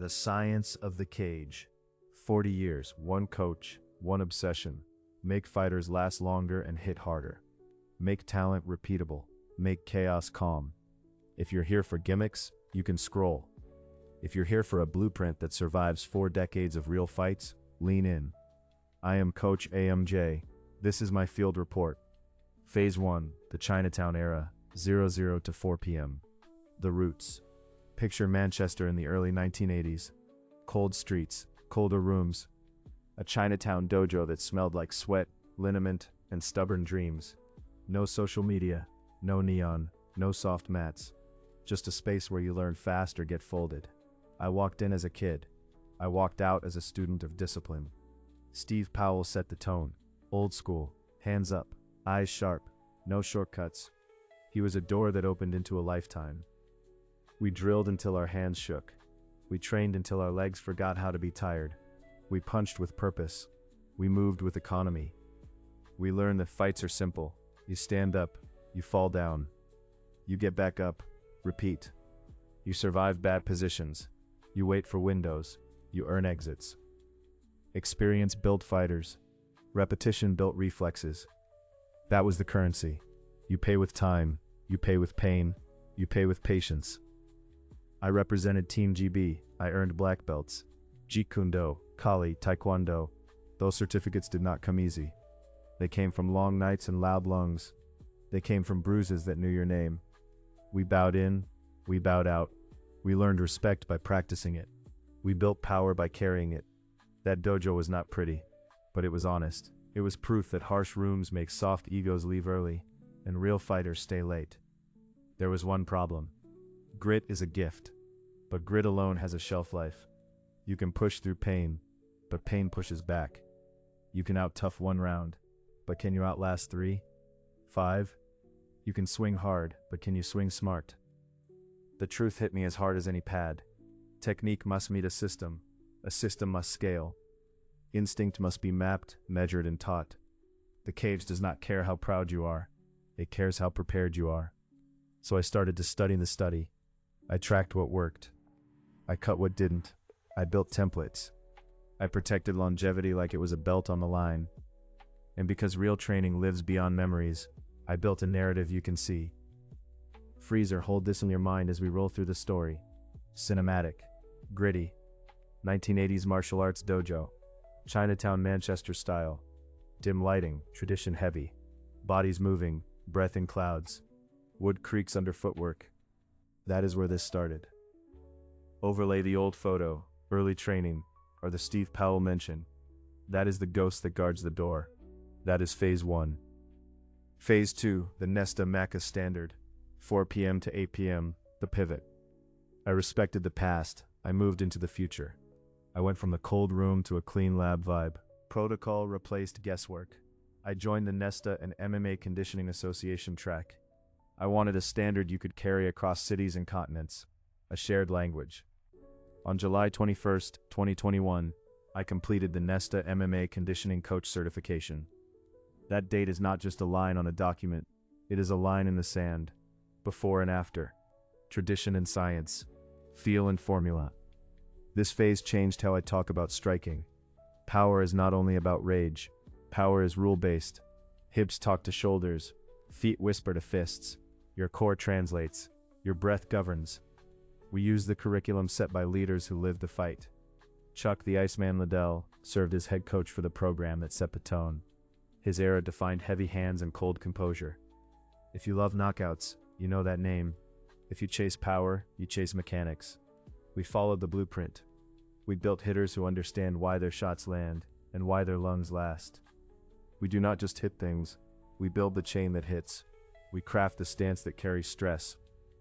The science of the cage. 40 years, one coach, one obsession. Make fighters last longer and hit harder. Make talent repeatable. Make chaos calm. If you're here for gimmicks, you can scroll. If you're here for a blueprint that survives 4 decades of real fights, lean in. I am Coach AMJ. This is my field report. Phase 1, the Chinatown era, 00 to 4 p.m. The roots. Picture Manchester in the early 1980s. Cold streets, colder rooms. A Chinatown dojo that smelled like sweat, liniment, and stubborn dreams. No social media, no neon, no soft mats. Just a space where you learn fast or get folded. I walked in as a kid. I walked out as a student of discipline. Steve Powell set the tone. Old school, hands up, eyes sharp, no shortcuts. He was a door that opened into a lifetime. We drilled until our hands shook. We trained until our legs forgot how to be tired. We punched with purpose. We moved with economy. We learned that fights are simple. You stand up, you fall down. You get back up, repeat. You survive bad positions. You wait for windows. You earn exits. Experience built fighters. Repetition built reflexes. That was the currency. You pay with time. You pay with pain. You pay with patience. I represented Team GB. I earned black belts. Jeet Kune Do, Kali, Taekwondo. Those certificates did not come easy. They came from long nights and loud lungs. They came from bruises that knew your name. We bowed in. We bowed out. We learned respect by practicing it. We built power by carrying it. That dojo was not pretty, but it was honest. It was proof that harsh rooms make soft egos leave early, and real fighters stay late. There was one problem. Grit is a gift, but grit alone has a shelf life. You can push through pain, but pain pushes back. You can out-tough 1 round, but can you outlast 3? 5? You can swing hard, but can you swing smart? The truth hit me as hard as any pad. Technique must meet a system must scale. Instinct must be mapped, measured, and taught. The cage does not care how proud you are, it cares how prepared you are. So I started to study the study. I tracked what worked. I cut what didn't. I built templates. I protected longevity like it was a belt on the line. And because real training lives beyond memories, I built a narrative you can see. Freezer, hold this in your mind as we roll through the story. Cinematic. Gritty. 1980s martial arts dojo. Chinatown Manchester style. Dim lighting, tradition heavy. Bodies moving, breath in clouds. Wood creaks under footwork. That is where this started. Overlay the old photo, early training, or the Steve Powell mention. That is the ghost that guards the door. That is phase 1. Phase 2, the Nesta Maca standard. 4 p.m. to 8 p.m., the pivot. I respected the past. I moved into the future. I went from the cold room to a clean lab vibe. Protocol replaced guesswork. I joined the Nesta and MMA Conditioning Association track. I wanted a standard you could carry across cities and continents, a shared language. On July 21st, 2021, I completed the Nesta MMA Conditioning Coach certification. That date is not just a line on a document, it is a line in the sand. Before and after. Tradition and science. Feel and formula. This phase changed how I talk about striking. Power is not only about rage. Power is rule-based. Hips talk to shoulders. Feet whisper to fists. Your core translates. Your breath governs. We use the curriculum set by leaders who live the fight. Chuck the Iceman Liddell served as head coach for the program that set the tone. His era defined heavy hands and cold composure. If you love knockouts, you know that name. If you chase power, you chase mechanics. We followed the blueprint. We built hitters who understand why their shots land and why their lungs last. We do not just hit things, we build the chain that hits. We craft the stance that carries stress.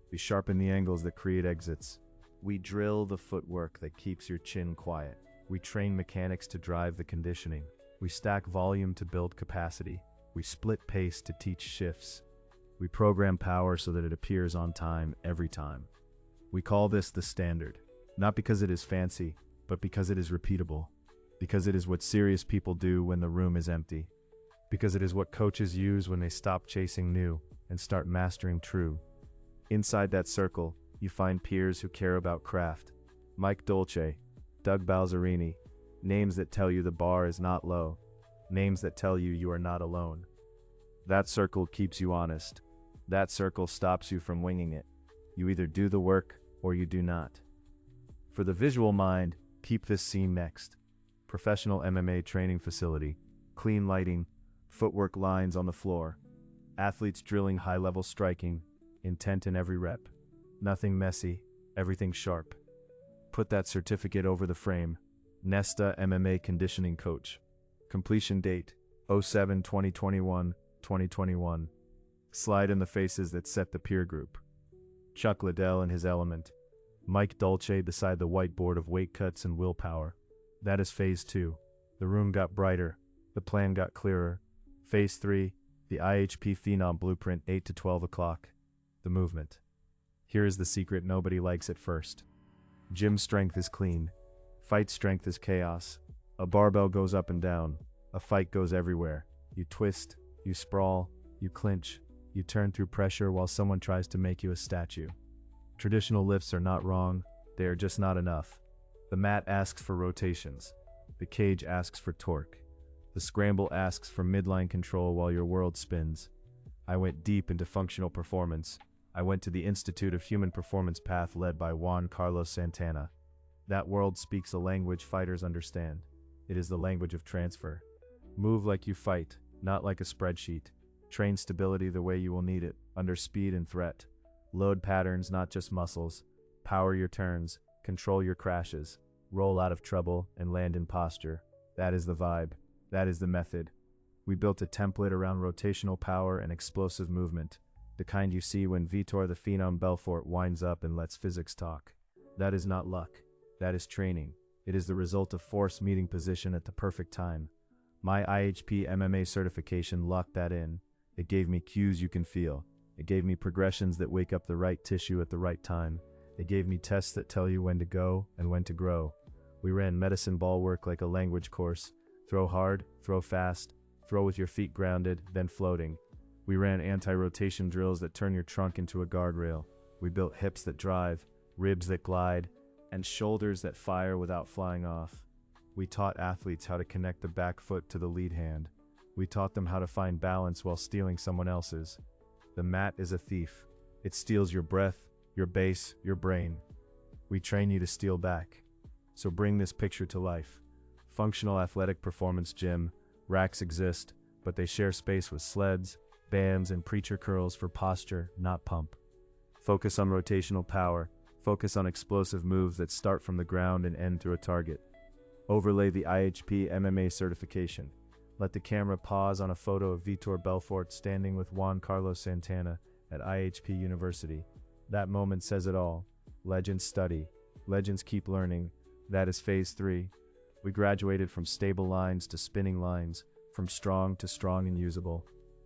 We sharpen the angles that create exits. We drill the footwork that keeps your chin quiet. We train mechanics to drive the conditioning. We stack volume to build capacity. We split pace to teach shifts. We program power so that it appears on time every time. We call this the standard, not because it is fancy, but because it is repeatable. Because it is what serious people do when the room is empty. Because it is what coaches use when they stop chasing new and start mastering true. Inside that circle, you find peers who care about craft, Mike Dolce, Doug Balzerini, names that tell you the bar is not low, names that tell you you are not alone. That circle keeps you honest. That circle stops you from winging it. You either do the work or you do not. For the visual mind, keep this scene next. Professional MMA training facility, clean lighting, footwork lines on the floor, athletes drilling high-level striking, intent in every rep. Nothing messy, everything sharp. Put that certificate over the frame. Nesta MMA Conditioning Coach. Completion date, 07-2021-2021. Slide in the faces that set the peer group. Chuck Liddell in his element. Mike Dolce beside the whiteboard of weight cuts and willpower. That is phase 2. The room got brighter. The plan got clearer. Phase 3, the IHP Phenom blueprint 8 to 12 o'clock. The movement. Here is the secret nobody likes at first. Gym strength is clean. Fight strength is chaos. A barbell goes up and down. A fight goes everywhere. You twist, you sprawl, you clinch, you turn through pressure while someone tries to make you a statue. Traditional lifts are not wrong, they are just not enough. The mat asks for rotations. The cage asks for torque. The scramble asks for midline control while your world spins. I went deep into functional performance. I went to the Institute of Human Performance path led by Juan Santana. That world speaks a language fighters understand. It is the language of transfer. Move like you fight, not like a spreadsheet. Train stability the way you will need it, under speed and threat. Load patterns, not just muscles. Power your turns, control your crashes. Roll out of trouble and land in posture. That is the vibe. That is the method. We built a template around rotational power and explosive movement. The kind you see when Vitor the Phenom Belfort winds up and lets physics talk. That is not luck. That is training. It is the result of force meeting position at the perfect time. My IHP MMA certification locked that in. It gave me cues you can feel. It gave me progressions that wake up the right tissue at the right time. It gave me tests that tell you when to go and when to grow. We ran medicine ball work like a language course. Throw hard, throw fast, throw with your feet grounded, then floating. We ran anti-rotation drills that turn your trunk into a guardrail. We built hips that drive, ribs that glide, and shoulders that fire without flying off. We taught athletes how to connect the back foot to the lead hand. We taught them how to find balance while stealing someone else's. The mat is a thief. It steals your breath, your base, your brain. We train you to steal back. So bring this picture to life. Functional athletic performance gym, racks exist, but they share space with sleds, bands, and preacher curls for posture, not pump. Focus on rotational power. Focus on explosive moves that start from the ground and end through a target. Overlay the IHP MMA certification. Let the camera pause on a photo of Vitor Belfort standing with Juan Santana at IHP University. That moment says it all. Legends study. Legends keep learning. That is phase 3. We graduated from stable lines to spinning lines, from strong to strong and usable.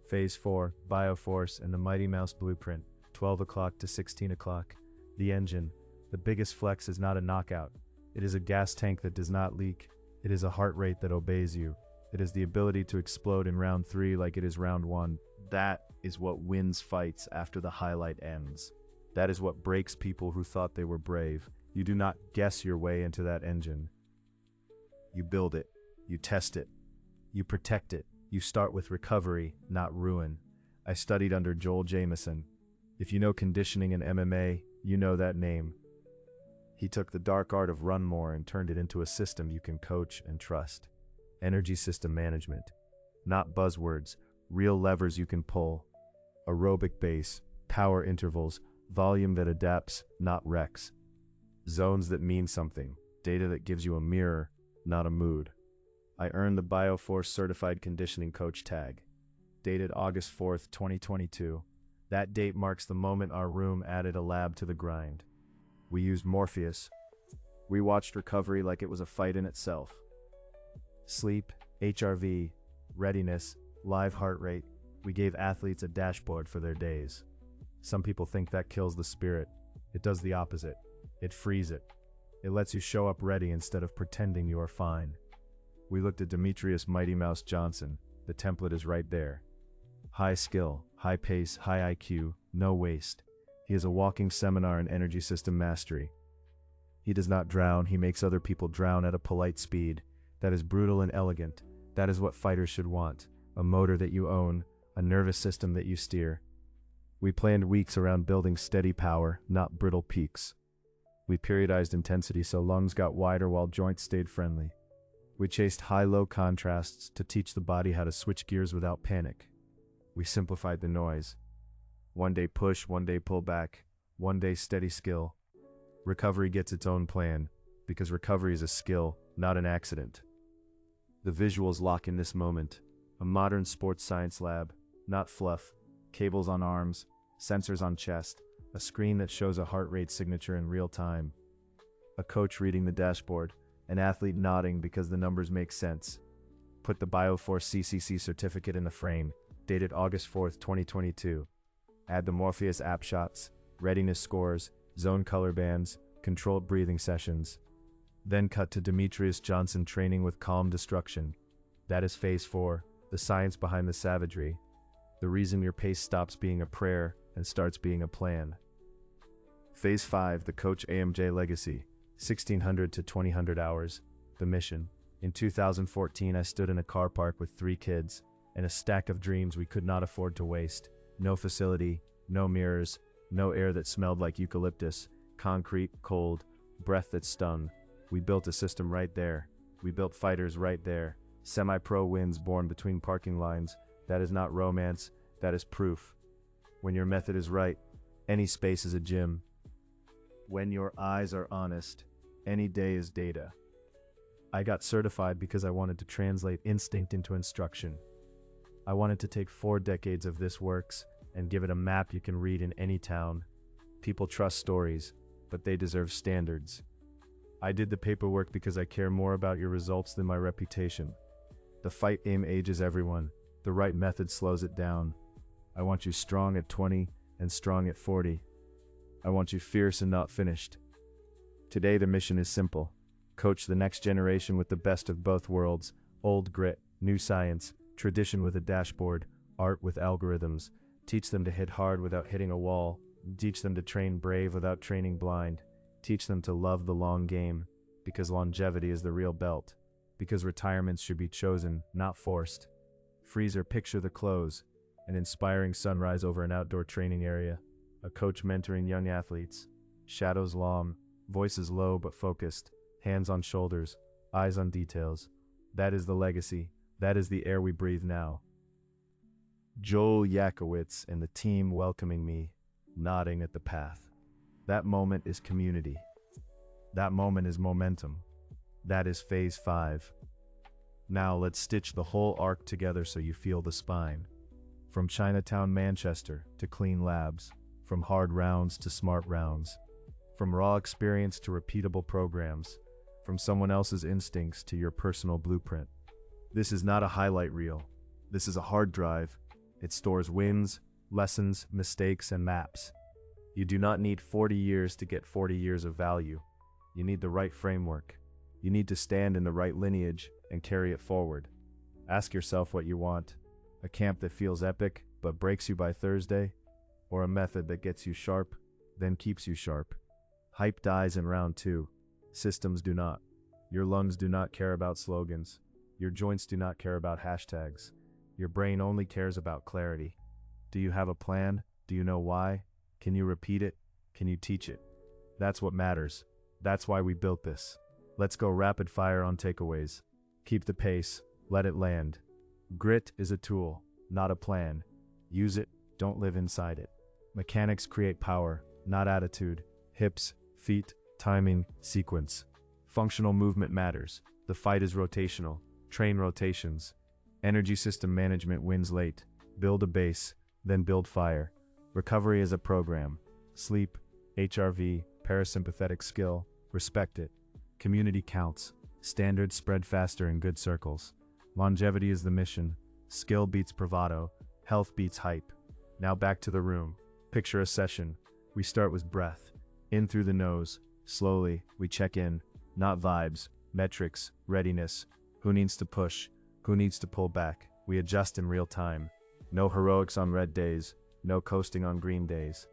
Phase 4, BioForce and the Mighty Mouse blueprint, 12 o'clock to 16 o'clock. The engine. The biggest flex is not a knockout. It is a gas tank that does not leak. It is a heart rate that obeys you. It is the ability to explode in round 3 like it is round 1. That is what wins fights after the highlight ends. That is what breaks people who thought they were brave. You do not guess your way into that engine. You build it. You test it. You protect it. You start with recovery, not ruin. I studied under Joel Jamieson. If you know conditioning in MMA, you know that name. He took the dark art of run more and turned it into a system you can coach and trust. Energy system management. Not buzzwords, real levers you can pull. Aerobic base, power intervals, volume that adapts, not wrecks. Zones that mean something, data that gives you a mirror, not a mood. I earned the BioForce Certified Conditioning Coach tag. Dated August 4th, 2022. That date marks the moment our room added a lab to the grind. We used Morpheus. We watched recovery like it was a fight in itself. Sleep, HRV, readiness, live heart rate. We gave athletes a dashboard for their days. Some people think that kills the spirit. It does the opposite. It frees it. It lets you show up ready instead of pretending you are fine. We looked at Demetrious Mighty Mouse Johnson. The template is right there. High skill, high pace, high IQ, no waste. He is a walking seminar in energy system mastery. He does not drown, he makes other people drown at a polite speed. That is brutal and elegant. That is what fighters should want. A motor that you own, a nervous system that you steer. We planned weeks around building steady power, not brittle peaks. We periodized intensity so lungs got wider while joints stayed friendly. We chased high-low contrasts to teach the body how to switch gears without panic. We simplified the noise. One day push, one day pull back, one day steady skill. Recovery gets its own plan, because recovery is a skill, not an accident. The visuals lock in this moment. A modern sports science lab, not fluff, cables on arms, sensors on chest, a screen that shows a heart rate signature in real time. A coach reading the dashboard, an athlete nodding because the numbers make sense. Put the BioForce CCC certificate in the frame, dated August 4th, 2022. Add the Morpheus app shots, readiness scores, zone color bands, controlled breathing sessions. Then cut to Demetrious Johnson training with calm destruction. That is phase 4, the science behind the savagery. The reason your pace stops being a prayer and starts being a plan. Phase 5, the Coach AMJ legacy, 1600 to 2000 hours, the mission. In 2014, I stood in a car park with 3 kids and a stack of dreams we could not afford to waste. No facility, no mirrors, no air that smelled like eucalyptus, concrete, cold, breath that stung. We built a system right there. We built fighters right there. Semi-pro wins born between parking lines. That is not romance, that is proof. When your method is right, any space is a gym. When your eyes are honest, any day is data. I got certified because I wanted to translate instinct into instruction. I wanted to take 4 decades of this works and give it a map you can read in any town. People trust stories, but they deserve standards. I did the paperwork because I care more about your results than my reputation. The fight aim ages everyone. The right method slows it down. I want you strong at 20 and strong at 40. I want you fierce and not finished. Today the mission is simple. Coach the next generation with the best of both worlds. Old grit, new science, tradition with a dashboard, art with algorithms. Teach them to hit hard without hitting a wall. Teach them to train brave without training blind. Teach them to love the long game, because longevity is the real belt. Because retirements should be chosen, not forced. Freezer, picture the close. An inspiring sunrise over an outdoor training area. A coach mentoring young athletes. Shadows long, voices low but focused. Hands on shoulders, eyes on details. That is the legacy. That is the air we breathe now. Joel Yakowitz and the team welcoming me, nodding at the path. That moment is community. That moment is momentum. That is phase 5. Now let's stitch the whole arc together so you feel the spine. From Chinatown, Manchester to clean labs. From hard rounds to smart rounds. From raw experience to repeatable programs. From someone else's instincts to your personal blueprint. This is not a highlight reel. This is a hard drive. It stores wins, lessons, mistakes, and maps. You do not need 40 years to get 40 years of value. You need the right framework. You need to stand in the right lineage and carry it forward. Ask yourself what you want. A camp that feels epic but breaks you by Thursday, or a method that gets you sharp, then keeps you sharp. Hype dies in round 2. Systems do not. Your lungs do not care about slogans. Your joints do not care about hashtags. Your brain only cares about clarity. Do you have a plan? Do you know why? Can you repeat it? Can you teach it? That's what matters. That's why we built this. Let's go rapid fire on takeaways. Keep the pace. Let it land. Grit is a tool, not a plan. Use it, don't live inside it. Mechanics create power, not attitude. Hips, feet, timing, sequence. Functional movement matters. The fight is rotational. Train rotations. Energy system management wins late. Build a base, then build fire. Recovery is a program. Sleep, HRV, parasympathetic skill. Respect it. Community counts. Standards spread faster in good circles. Longevity is the mission. Skill beats bravado. Health beats hype. Now back to the room. Picture a session. We start with breath. In through the nose. Slowly, we check in. Not vibes, metrics, readiness. Who needs to push? Who needs to pull back? We adjust in real time. No heroics on red days. No coasting on green days.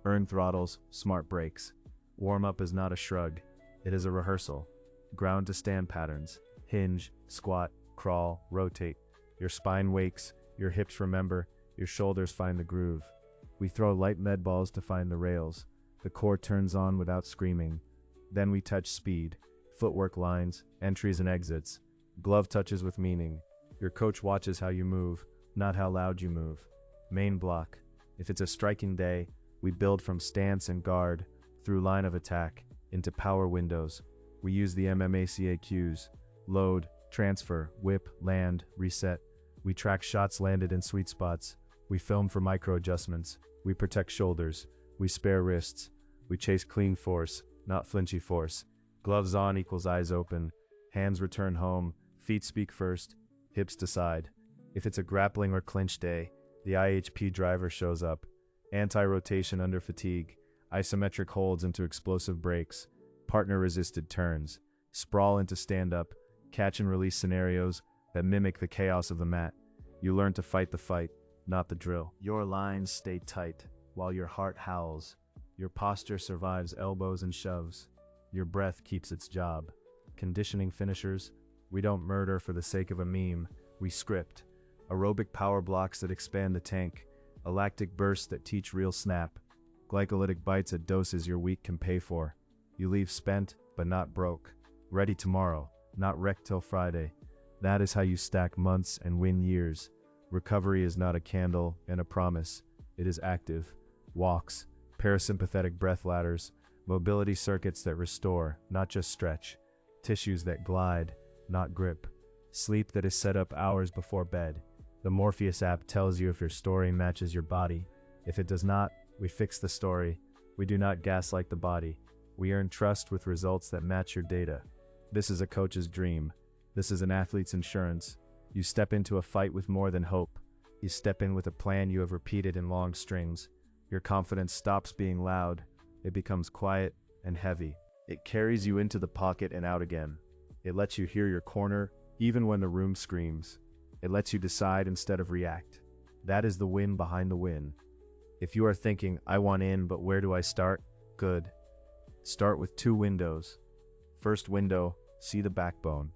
Earn throttles, smart breaks. Warm up is not a shrug. It is a rehearsal. Ground to stand patterns. Hinge, squat, crawl, rotate. Your spine wakes, your hips remember, your shoulders find the groove. We throw light med balls to find the rails. The core turns on without screaming. Then we touch speed, footwork lines, entries and exits. Glove touches with meaning. Your coach watches how you move, not how loud you move. Main block. If it's a striking day, we build from stance and guard, through line of attack, into power windows. We use the MMA cues. Load, transfer, whip, land, reset. We track shots landed in sweet spots. We film for micro adjustments. We protect shoulders. We spare wrists. We chase clean force, not flinchy force. Gloves on equals eyes open. Hands return home. Feet speak first. Hips decide. If it's a grappling or clinch day, the IHP driver shows up. Anti-rotation under fatigue. Isometric holds into explosive breaks. Partner-resisted turns. Sprawl into stand-up. Catch and release scenarios that mimic the chaos of the mat. You learn to fight the fight, not the drill. Your lines stay tight while your heart howls. Your posture survives elbows and shoves. Your breath keeps its job. Conditioning finishers. We don't murder for the sake of a meme. We script. Aerobic power blocks that expand the tank. A lactic bursts that teach real snap. Glycolytic bites at doses your week can pay for. You leave spent, but not broke. Ready tomorrow, not wrecked till Friday. That is how you stack months and win years. Recovery is not a candle and a promise. It is active. Walks, parasympathetic breath ladders, mobility circuits that restore, not just stretch. Tissues that glide, not grip. Sleep that is set up hours before bed. The Morpheus app tells you if your story matches your body. If it does not, we fix the story. We do not gaslight the body. We earn trust with results that match your data. This is a coach's dream. This is an athlete's insurance. You step into a fight with more than hope. You step in with a plan you have repeated in long strings. Your confidence stops being loud. It becomes quiet and heavy. It carries you into the pocket and out again. It lets you hear your corner, even when the room screams. It lets you decide instead of react. That is the win behind the win. If you are thinking, I want in, but where do I start? Good. Start with 2 windows. First window, see the backbone.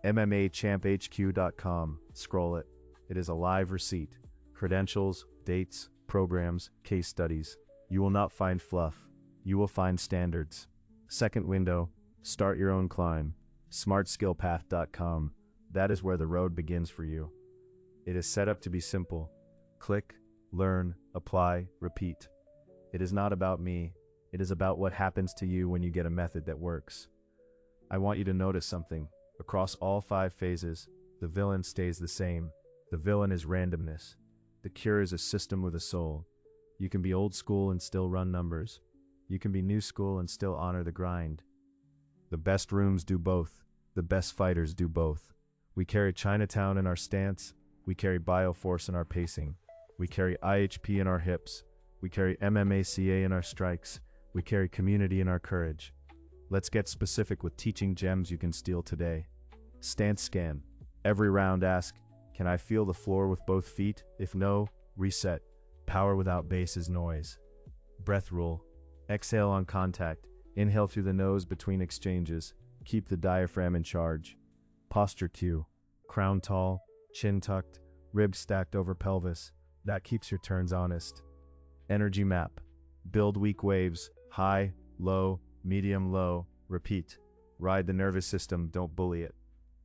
MMAChampHQ.com, scroll it. It is a live receipt. Credentials, dates, programs, case studies. You will not find fluff. You will find standards. Second window, start your own climb. SmartSkillPath.com. That is where the road begins for you. It is set up to be simple. Click, learn, apply, repeat. It is not about me. It is about what happens to you when you get a method that works. I want you to notice something. Across all 5 phases, the villain stays the same. The villain is randomness. The cure is a system with a soul. You can be old school and still run numbers. You can be new school and still honor the grind. The best rooms do both. The best fighters do both. We carry Chinatown in our stance. We carry BioForce in our pacing. We carry IHP in our hips. We carry MMACA in our strikes. We carry community in our courage. Let's get specific with teaching gems you can steal today. Stance scan. Every round ask, can I feel the floor with both feet? If no, reset. Power without base is noise. Breath rule. Exhale on contact. Inhale through the nose between exchanges. Keep the diaphragm in charge. Posture cue. Crown tall, chin tucked, ribs stacked over pelvis. That keeps your turns honest. Energy map. Build weak waves. High, low, medium, low. Repeat. Ride the nervous system, don't bully it.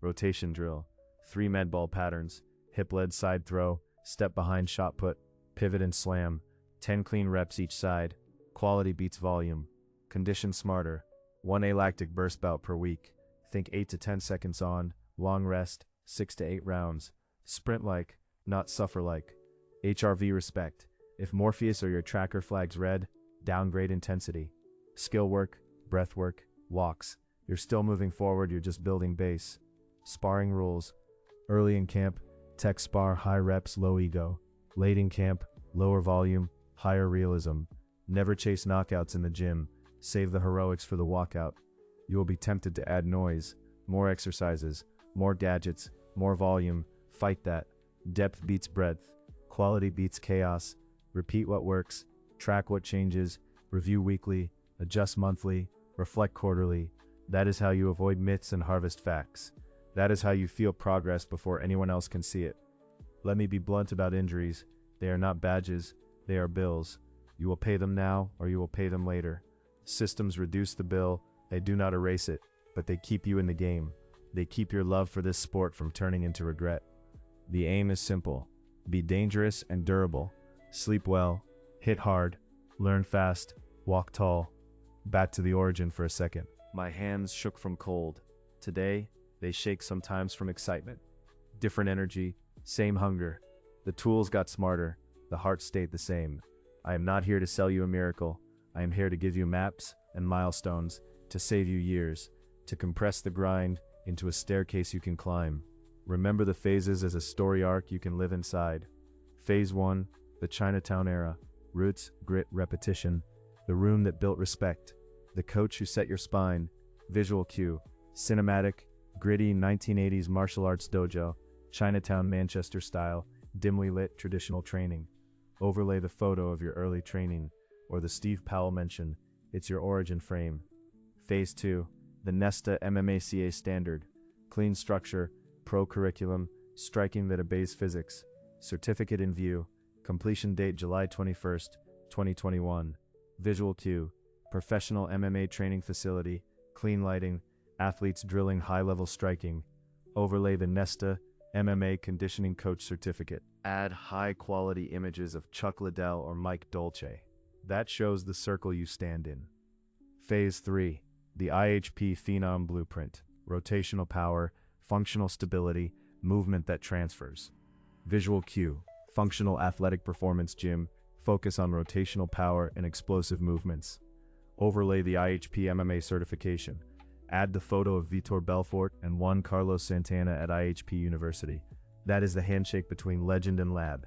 Rotation drill. 3 med ball patterns. Hip-led side throw. Step behind shot put. Pivot and slam. 10 clean reps each side. Quality beats volume. Condition smarter. 1 alactic burst bout per week. Think 8 to 10 seconds on. Long rest. 6 to 8 rounds. Sprint like, not suffer like. HRV respect. If Morpheus or your tracker flags red, downgrade intensity. Skill work, breath work, walks. You're still moving forward, you're just building base. Sparring rules. Early in camp, tech spar, high reps, low ego. Late in camp, lower volume, higher realism. Never chase knockouts in the gym. Save the heroics for the walkout. You will be tempted to add noise, more exercises, more gadgets, more volume. Fight that. Depth beats breadth. Quality beats chaos. Repeat what works. Track what changes. Review weekly. Adjust monthly. Reflect quarterly. That is how you avoid myths and harvest facts. That is how you feel progress before anyone else can see it. Let me be blunt about injuries. They are not badges, they are bills. You will pay them now or you will pay them later. Systems reduce the bill, they do not erase it, but they keep you in the game. They keep your love for this sport from turning into regret. The aim is simple. Be dangerous and durable. Sleep well, hit hard, learn fast, walk tall. Back to the origin for a second. My hands shook from cold. Today, they shake sometimes from excitement. Different energy, same hunger. The tools got smarter, the heart stayed the same. I am not here to sell you a miracle. I am here to give you maps and milestones, to save you years, to compress the grind into a staircase you can climb. Remember the phases as a story arc you can live inside. Phase 1, the Chinatown era. Roots, grit, repetition. The room that built respect. The coach who set your spine. Visual cue. Cinematic, gritty 1980s martial arts dojo. Chinatown Manchester style. Dimly lit traditional training. Overlay the photo of your early training. Or the Steve Powell mention. It's your origin frame. Phase 2, the Nesta MMA standard. Clean structure, pro curriculum, striking that obeys physics. Certificate in view. Completion date July 21st, 2021. Visual cue. Professional MMA training facility. Clean lighting. Athletes drilling high-level striking. Overlay the Nesta MMA Conditioning Coach Certificate. Add high-quality images of Chuck Liddell or Mike Dolce. That shows the circle you stand in. Phase 3, the IHP Phenom Blueprint. Rotational power, functional stability, movement that transfers. Visual cue. Functional athletic performance gym. Focus on rotational power and explosive movements. Overlay the IHP MMA certification. Add the photo of Vitor Belfort and Juan Santana at IHP University. That is the handshake between legend and lab.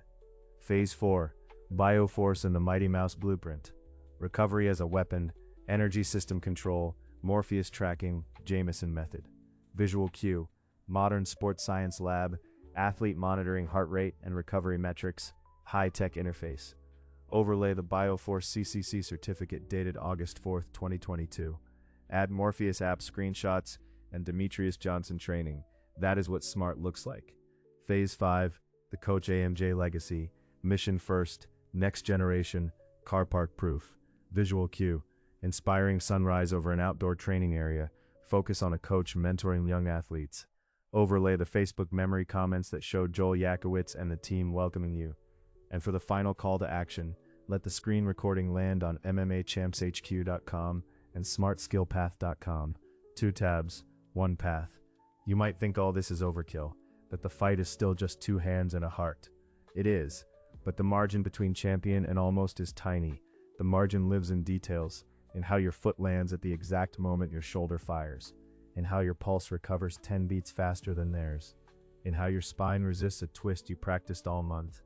Phase 4, BioForce and the Mighty Mouse Blueprint. Recovery as a weapon, energy system control, Morpheus tracking, Jameson method. Visual cue. Modern sports science lab, athlete monitoring heart rate and recovery metrics, high-tech interface. Overlay the BioForce CCC certificate dated August 4th, 2022. Add Morpheus app screenshots and Demetrious Johnson training. That is what smart looks like. Phase 5, the Coach AMJ legacy. Mission first, next generation, car park proof. Visual cue. Inspiring sunrise over an outdoor training area. Focus on a coach mentoring young athletes. Overlay the Facebook memory comments that showed Joel Yakowitz and the team welcoming you. And for the final call to action, let the screen recording land on MMAChampsHQ.com and SmartSkillPath.com. 2 tabs, 1 path. You might think all this is overkill, that the fight is still just 2 hands and a heart. It is, but the margin between champion and almost is tiny. The margin lives in details, in how your foot lands at the exact moment your shoulder fires, in how your pulse recovers 10 beats faster than theirs, in how your spine resists a twist you practiced all month,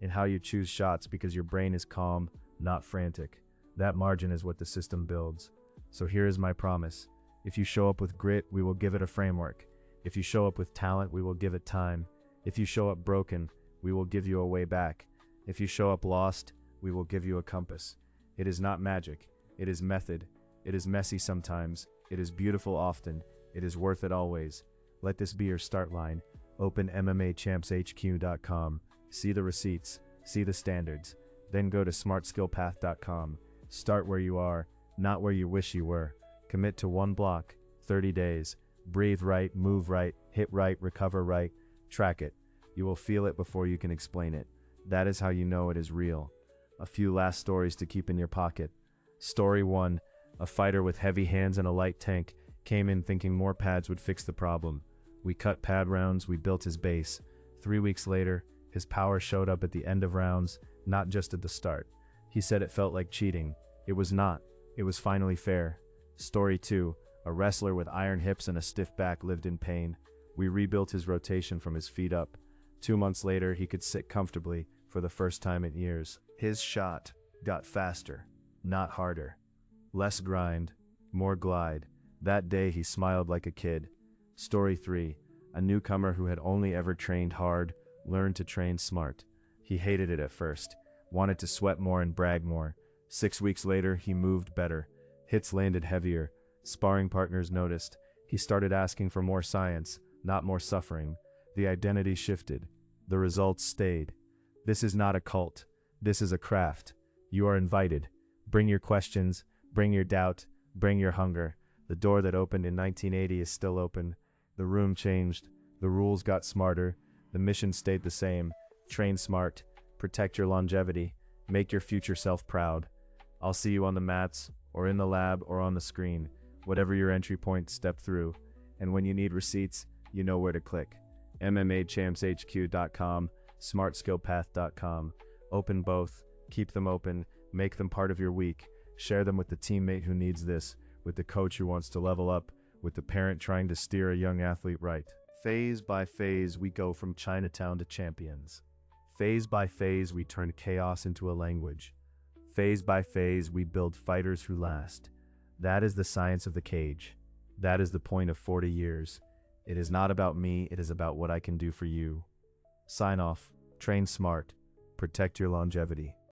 in how you choose shots because your brain is calm, not frantic. That margin is what the system builds. So here is my promise. If you show up with grit, we will give it a framework. If you show up with talent, we will give it time. If you show up broken, we will give you a way back. If you show up lost, we will give you a compass. It is not magic. It is method. It is messy sometimes. It is beautiful often. It is worth it always. Let this be your start line. Open MMAChampsHQ.com. See the receipts. See the standards. Then go to SmartSkillPath.com. Start where you are, not where you wish you were. Commit to 1 block, 30 days. Breathe right, move right, hit right, recover right. Track it. You will feel it before you can explain it. That is how you know it is real. A few last stories to keep in your pocket. Story 1. A fighter with heavy hands and a light tank came in thinking more pads would fix the problem. We cut pad rounds, we built his base. 3 weeks later, his power showed up at the end of rounds, not just at the start. He said it felt like cheating. It was not. It was finally fair. Story 2. A wrestler with iron hips and a stiff back lived in pain. We rebuilt his rotation from his feet up. 2 months later, he could sit comfortably for the first time in years. His shot got faster, not harder. Less grind, more glide. That day, he smiled like a kid. Story 3. A newcomer who had only ever trained hard learned to train smart. He hated it at first, wanted to sweat more and brag more. 6 weeks later, he moved better. Hits landed heavier. Sparring partners noticed. He started asking for more science, not more suffering. The identity shifted. The results stayed. This is not a cult. This is a craft. You are invited. Bring your questions, bring your doubt, bring your hunger. The door that opened in 1980 is still open. The room changed. The rules got smarter. The mission stayed the same. Train smart. Protect your longevity. Make your future self proud. I'll see you on the mats, or in the lab, or on the screen. Whatever your entry point, step through. And when you need receipts, you know where to click. MMAChampsHQ.com, SmartSkillPath.com. Open both. Keep them open. Make them part of your week. Share them with the teammate who needs this, with the coach who wants to level up, with the parent trying to steer a young athlete right. Phase by phase, we go from Chinatown to champions. Phase by phase, we turn chaos into a language. Phase by phase, we build fighters who last. That is the science of the cage. That is the point of 40 years. It is not about me, it is about what I can do for you. Sign off. Train smart. Protect your longevity.